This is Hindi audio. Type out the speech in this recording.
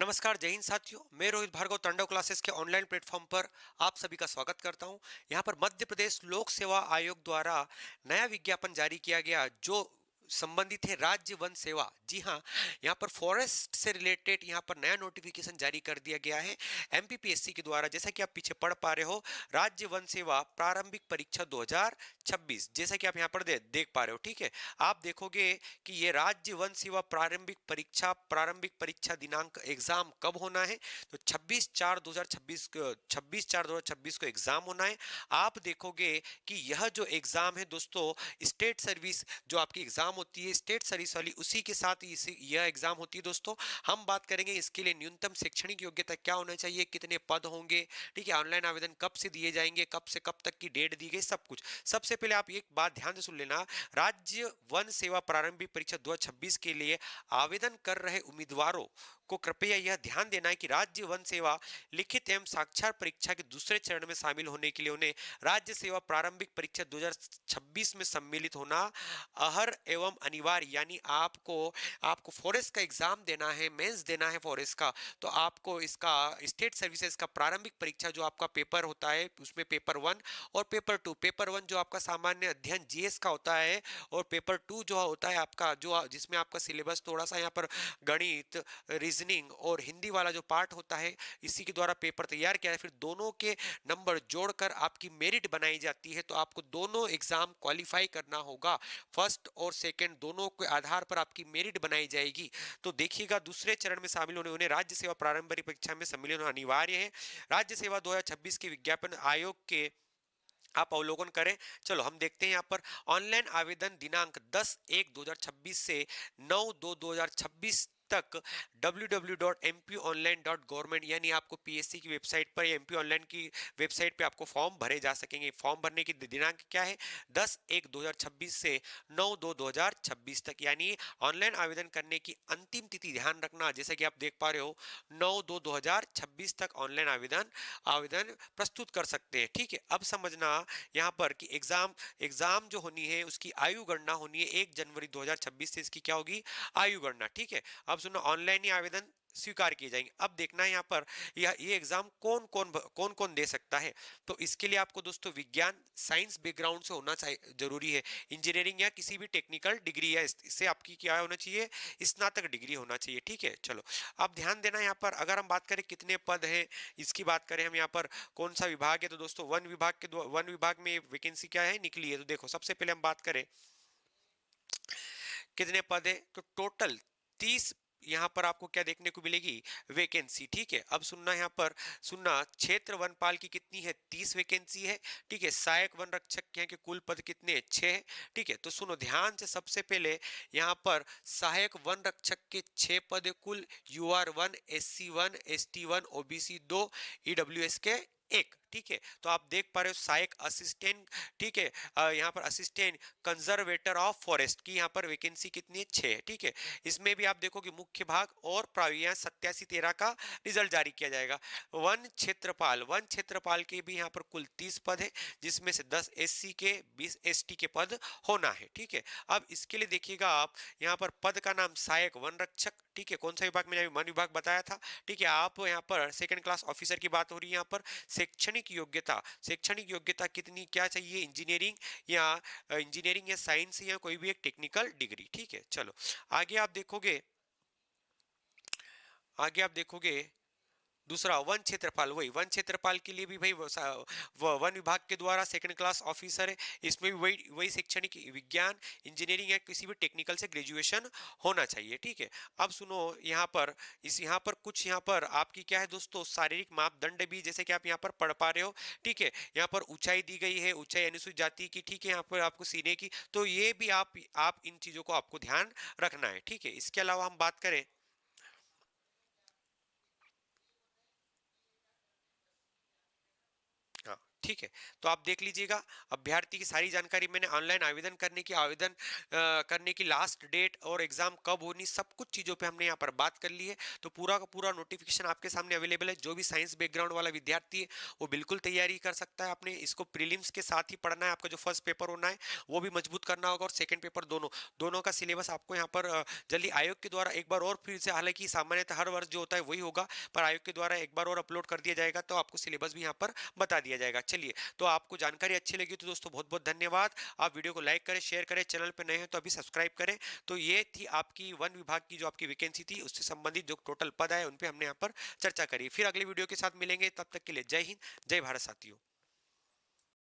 नमस्कार, जय हिंद साथियों। मैं रोहित भार्गव तांडव क्लासेस के ऑनलाइन प्लेटफॉर्म पर आप सभी का स्वागत करता हूं। यहां पर मध्य प्रदेश लोक सेवा आयोग द्वारा नया विज्ञापन जारी किया गया जो संबंधित है राज्य वन सेवा। जी हां, यहां पर फॉरेस्ट से रिलेटेड यहां पर नया नोटिफिकेशन जारी कर दिया गया है एमपीपीएससी के द्वारा। जैसा कि आप पीछे पढ़ पा रहे हो, राज्य वन सेवा प्रारंभिक परीक्षा 2026, जैसा कि आप यहां पर देख पा रहे हो। ठीक है, आप देखोगे कि ये राज्य वन सेवा प्रारंभिक परीक्षा दिनांक एग्जाम कब होना है। तो 26/4/2026 को एग्जाम होना है। आप देखोगे कि यह जो एग्जाम है दोस्तों, स्टेट सर्विस जो आपकी एग्जाम होती है स्टेट सर्विस वाली, उसी के साथ यह एग्जाम होती है दोस्तों। हम बात करेंगे इसके लिए न्यूनतम शैक्षणिक योग्यता क्या होना चाहिए, कितने पद होंगे, ठीक है, ऑनलाइन आवेदन कब से दिए जाएंगे, कब से कब तक की डेट दी गई, सब कुछ। सबसे पहले आप एक बात ध्यान से सुन लेना, राज्य वन सेवा प्रारंभिक परीक्षा 2026 के लिए आवेदन कर रहे उम्मीदवारों को कृपया यह ध्यान देना है कि राज्य वन सेवा लिखित एवं साक्षर परीक्षा के दूसरे चरण में शामिल होने के लिए उन्हें राज्य सेवा प्रारंभिक परीक्षा 2026 में सम्मिलित होना अहर एवं अनिवार्य। यानी आपको आपको फॉरेस्ट का एग्जाम देना है, मेंस देना है फॉरेस्ट का, तो आपको इसका स्टेट सर्विसेज का प्रारंभिक परीक्षा जो आपका पेपर होता है उसमें पेपर 1 और पेपर 2, पेपर 1 जो आपका सामान्य अध्ययन जीएस का होता है और पेपर 2 जो होता है आपका जो जिसमें आपका सिलेबस थोड़ा सा यहाँ पर गणित, रीजनिंग और हिंदी वाला जो पार्ट होता है, इसी के द्वारा पेपर तैयार किया है। फिर दोनों के नंबर जोड़कर आपकी मेरिट बनाई जाती है। तो आपको दोनों एग्जाम क्वालिफाई करना होगा, फर्स्ट और सेकंड दोनों के आधार पर आपकी मेरिट बनाई जाएगी। तो देखिएगा, दूसरे चरण में शामिल होने उन्हें राज्य सेवा प्रारंभिक परीक्षा में सम्मिलित होना अनिवार्य है। राज्य सेवा 2026 के विज्ञापन आयोग के आप अवलोकन करें। चलो हम देखते हैं यहाँ पर ऑनलाइन आवेदन दिनांक 10/1/2026 से 9/2/2026 तक www.mponline.government यानी आपको पीएससी की वेबसाइट पर या एमपी ऑनलाइन की वेबसाइट पे आपको फॉर्म भरे जा सकेंगे। फॉर्म भरने की दिनांक क्या है, 10/1/2026 से 9/2/2026 तक। यानी ऑनलाइन आवेदन करने की अंतिम तिथि ध्यान रखना, जैसे कि आप देख पा रहे हो 9/2/2026 तक ऑनलाइन आवेदन आवेदन प्रस्तुत कर सकते हैं। ठीक है, अब समझना यहाँ पर कि एग्जाम जो होनी है उसकी आयु गणना होनी है 1 जनवरी 2026 से इसकी क्या होगी, आयु गणना। ठीक है, अब सुनो, ऑनलाइन ही आवेदन स्वीकार किए जाएंगे। अब देखना है यहाँ पर ये एग्जाम कौन कौन दे सकता है। तो इसके लिए आपको दोस्तों विज्ञान साइंस बैकग्राउंड से होना चाहिए, जरूरी है। इंजीनियरिंग या किसी भी टेक्निकल डिग्री है, इससे आपकी क्या होना चाहिए, स्नातक डिग्री होना चाहिए। ठीक है, चलो अब ध्यान देना यहाँ पर, अगर हम बात करें कितने पद हैं, इसकी बात करें हम यहाँ पर कौन सा विभाग है, तो दोस्तों वन विभाग में वैकेंसी क्या है निकली है। तो देखो, सबसे पहले हम बात करें कितने पद है, तो टोटल 30 यहाँ पर आपको क्या देखने को मिलेगी, वैकेंसी। ठीक है, अब सुनना यहाँ पर, सुनना, क्षेत्र वनपाल की कितनी है, 30 वैकेंसी है। ठीक है, सहायक वन रक्षक के यहाँ के कुल पद कितने हैं, 6 है। ठीक है, तो सुनो ध्यान से, सबसे पहले यहाँ पर सहायक वन रक्षक के 6 पद है कुल, UR1, SC1, ST1, OBC 2, EWS के 1। ठीक है, तो आप देख पा रहे हो सहायक असिस्टेंट। ठीक है, यहाँ पर असिस्टेंट कंजर्वेटर ऑफ फॉरेस्ट की यहाँ पर वैकेंसी कितनी है, 6 है। ठीक है, इसमें भी आप देखो कि मुख्य भाग और प्रावियां 87/13 का रिजल्ट जारी किया जाएगा। वन क्षेत्रपाल के भी यहाँ पर कुल 30 पद है, जिसमें से 10 SC के, 20 ST के पद होना है। ठीक है, अब इसके लिए देखिएगा आप यहाँ पर पद का नाम सहायक वन रक्षक। ठीक है, कौन सा विभाग, मैंने वन विभाग बताया था। ठीक है, आप यहाँ पर सेकंड क्लास ऑफिसर की बात हो रही है। यहाँ पर शैक्षणिक योग्यता कितनी क्या चाहिए, इंजीनियरिंग या साइंस या कोई भी एक टेक्निकल डिग्री। ठीक है, चलो आगे आप देखोगे दूसरा वन क्षेत्रपाल। वही वन क्षेत्रपाल के लिए भी भाई वन विभाग के द्वारा सेकंड क्लास ऑफिसर है। इसमें भी वही वही शैक्षणिक विज्ञान, इंजीनियरिंग या किसी भी टेक्निकल से ग्रेजुएशन होना चाहिए। ठीक है, अब सुनो यहाँ पर कुछ यहाँ पर आपकी क्या है दोस्तों, शारीरिक मापदंड भी, जैसे कि आप यहाँ पर पढ़ पा रहे हो। ठीक है, यहाँ पर ऊंचाई दी गई है, ऊंचाई अनुसूचित जाति की। ठीक है, यहाँ पर आपको सीने की, तो ये भी आप इन चीजों को आपको ध्यान रखना है। ठीक है, इसके अलावा हम बात करें, हाँ ठीक है, तो आप देख लीजिएगा, अभ्यर्थी की सारी जानकारी मैंने ऑनलाइन आवेदन करने की लास्ट डेट और एग्जाम कब होनी, सब कुछ चीज़ों पे हमने यहाँ पर बात कर ली है। तो पूरा का पूरा नोटिफिकेशन आपके सामने अवेलेबल है। जो भी साइंस बैकग्राउंड वाला विद्यार्थी है वो बिल्कुल तैयारी कर सकता है। आपने इसको प्रीलिम्स के साथ ही पढ़ना है। आपका जो फर्स्ट पेपर होना है वो भी मजबूत करना होगा, और सेकंड पेपर दोनों दोनों का सिलेबस आपको यहाँ पर जल्दी आयोग के द्वारा एक बार और फिर से, हालांकि सामान्यतः हर वर्ष जो होता है वही होगा, पर आयोग के द्वारा एक बार और अपलोड कर दिया जाएगा, तो आपको सिलेबस भी यहाँ पर बता दिया जाएगा। चलिए, तो आपको जानकारी अच्छी लगी तो दोस्तों बहुत बहुत धन्यवाद। आप वीडियो को लाइक करें, शेयर करें, चैनल पर नए हैं तो अभी सब्सक्राइब करें। तो ये थी आपकी वन विभाग की जो आपकी वैकेंसी थी, उससे संबंधित जो टोटल पद आए उन पे हमने यहाँ पर चर्चा करी। फिर अगले वीडियो के साथ मिलेंगे, तब तक के लिए जय हिंद, जय भारत साथियों।